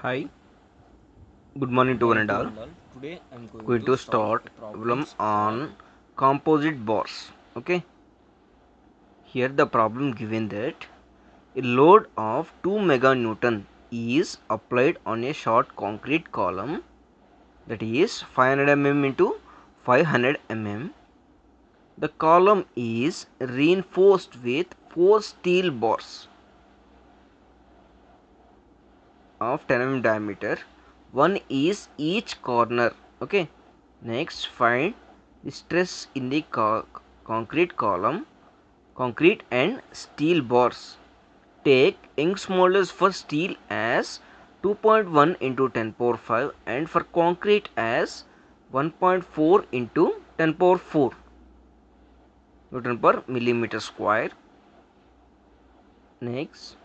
Hi, good morning Good to one morning and to all. one and all. Today I am going Going to to solve start the problem problems on on composite bars. Okay, here the problem given that a load of 2 meganewton is applied on a short concrete column, that is 500 mm into 500 mm. The column is reinforced with 4 steel bars of 10 mm diameter. One is each corner. Okay, next find the stress in the concrete column, concrete and steel bars. Take Young's modulus for steel as 2.1 into 10 power 5 and for concrete as 1.4 into 10 power 4 Newton per millimeter square. Next,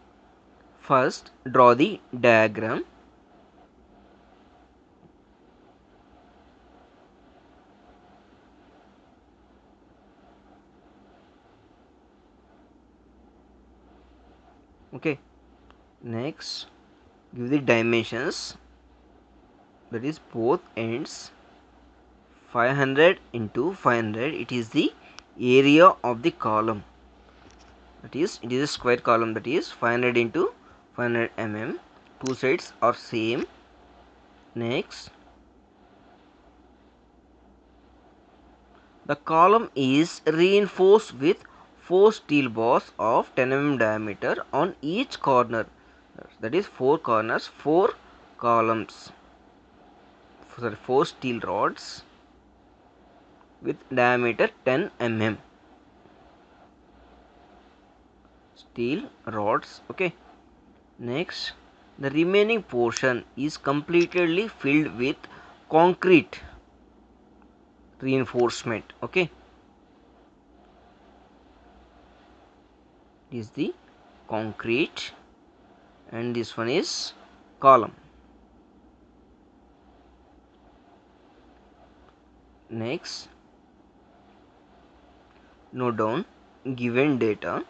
first draw the diagram. Okay, next give the dimensions, that is both ends 500 into 500. It is the area of the column, that is it is a square column, that is 500 into 500 mm. Two sides are same. Next, the column is reinforced with 4 steel bars of 10 mm diameter on each corner, that is 4 corners, 4 columns, sorry 4 steel rods with diameter 10 mm steel rods. Okay, next the remaining portion is completely filled with concrete reinforcement. Okay, this is the concrete and this one is column. Next, note down given data.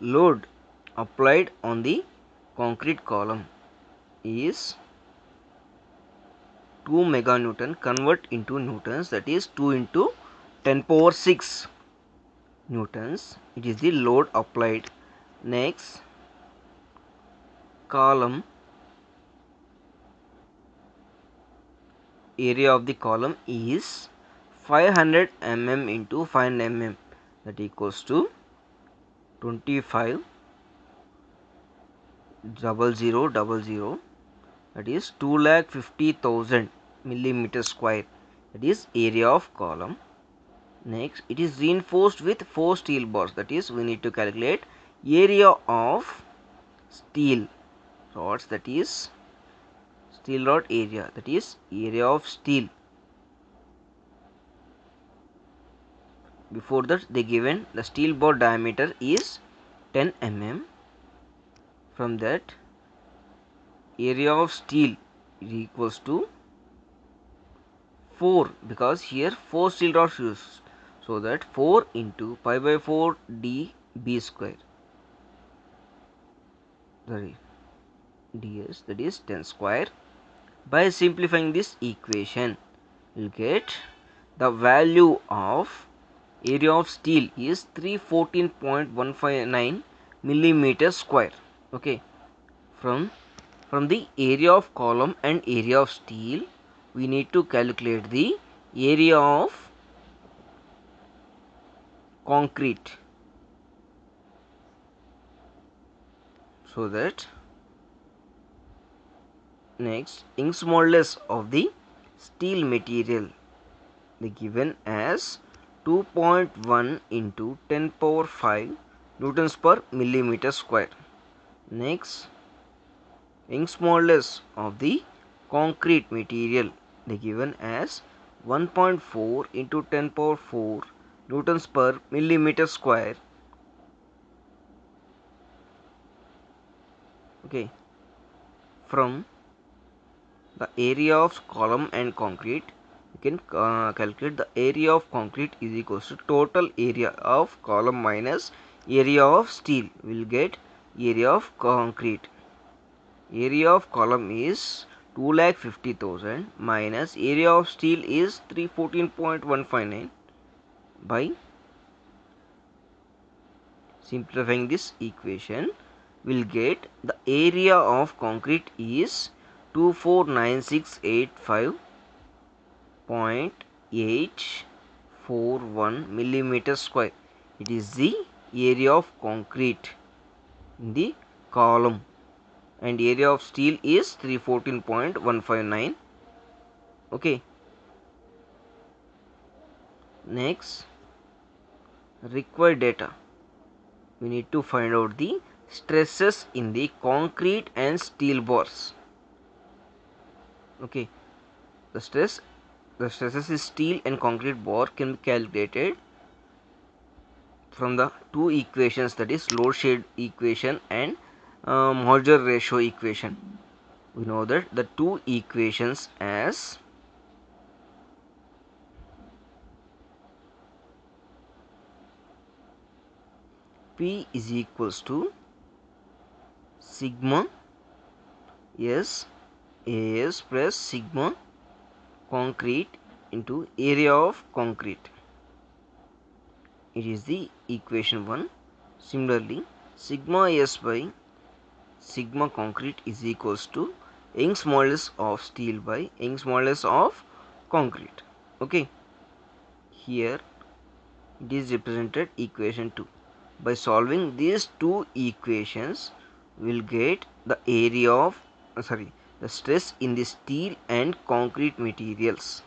Load applied on the concrete column is 2 meganewton. Convert into newtons, that is 2 into 10 power 6 newtons. It is the load applied. Next, column area of the column is 500 mm into 500 mm, that equals to 25,000,000, that is 2,50,000 millimeter square, that is area of column. Next, it is reinforced with 4 steel bars, that is we need to calculate area of steel rods, that is steel rod area, that is area of steel. Before that they given the steel bar diameter is 10 mm. From that, area of steel is equals to 4, because here 4 steel rods used, so that 4 into pi by 4 db square, sorry ds, that is 10 square. By simplifying this equation, we'll get the value of area of steel is 314.159 millimeter square. Okay, from the area of column and area of steel, we need to calculate the area of concrete, so that next Young's modulus of the steel material, they given as 2.1 into 10 power 5 newtons per millimeter square. Next, Young's modulus of the concrete material, they given as 1.4 into 10 power 4 newtons per millimeter square. Okay, from the area of column and concrete, you can calculate the area of concrete is equals to total area of column minus area of steel. We will get area of concrete. area of column is 2,50,000 minus area of steel is 314.159. By simplifying this equation, we'll get the area of concrete is 249685.841 millimeter square. It is the area of concrete in the column, and area of steel is 314.159. Okay. Next, required data. We need to find out the stresses in the concrete and steel bars. Okay. The stresses in steel and concrete bar can be calculated from the two equations, that is load shear equation and modular ratio equation. We know that the two equations as P is equals to sigma S AS plus sigma concrete into area of concrete. It is the equation 1. Similarly, sigma S by sigma concrete is equals to Young's modulus of steel by Young's modulus of concrete. Okay. Here it is represented equation 2. By solving these two equations, we will get the area of the stress in the steel and concrete materials.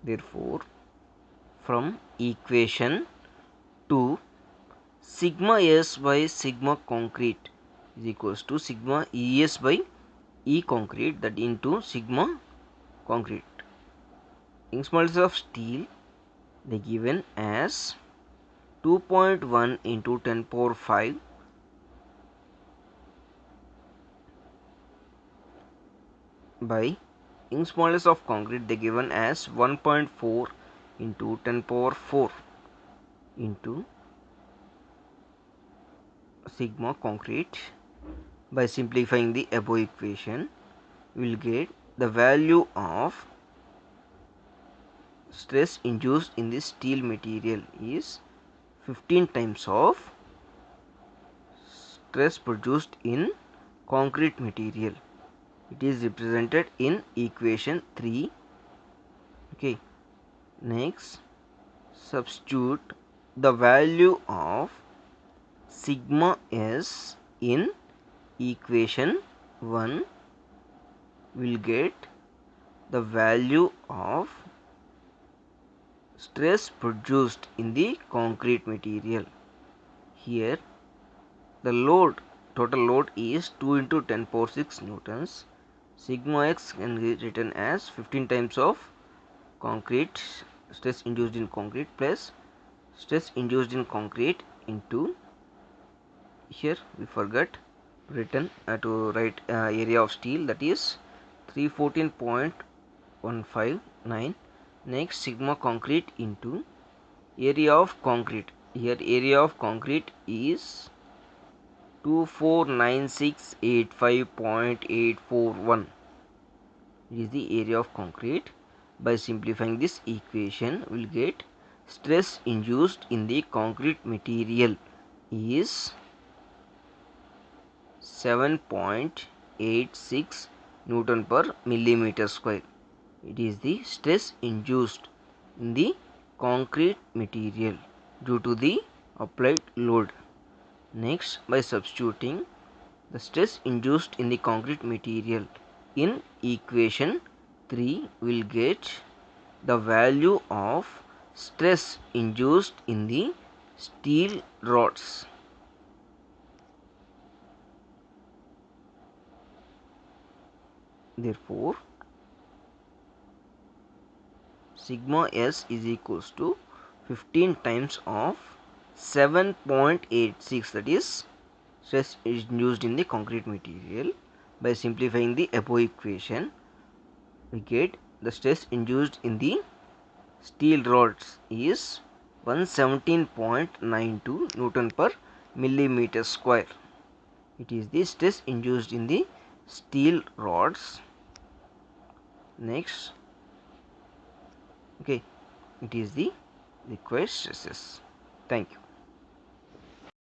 Therefore, from equation 2, sigma S by sigma concrete is equals to sigma ES by E concrete, that into sigma concrete. Young's modulus of steel they given as 2.1 into 10 power 5 by Young's modulus of concrete they given as 1.4 into 10 power 4 into sigma concrete. By simplifying the above equation, we will get the value of stress induced in the steel material is 15 times of stress produced in concrete material. It is represented in equation 3. Okay. Next, substitute the value of sigma S in equation 1. Will get the value of stress produced in the concrete material. Here the total load is 2 into 10 power 6 newtons. Sigma x can be written as 15 times of concrete stress induced in concrete plus stress induced in concrete into, here we forgot written to write area of steel, that is 314.159. Next, sigma concrete into area of concrete. Here area of concrete is 249685.841. It is the area of concrete. By simplifying this equation, we will get stress induced in the concrete material is 7.86 Newton per millimeter square. It is the stress induced in the concrete material due to the applied load. Next, by substituting the stress induced in the concrete material in equation 3, we will get the value of stress induced in the steel rods. Therefore, sigma S is equals to 15 times of 7.86, that is stress is induced in the concrete material. By simplifying the above equation, we get the stress induced in the steel rods is 117.92 Newton per millimeter square. It is the stress induced in the steel rods. Next, okay, it is the required stresses. Thank you.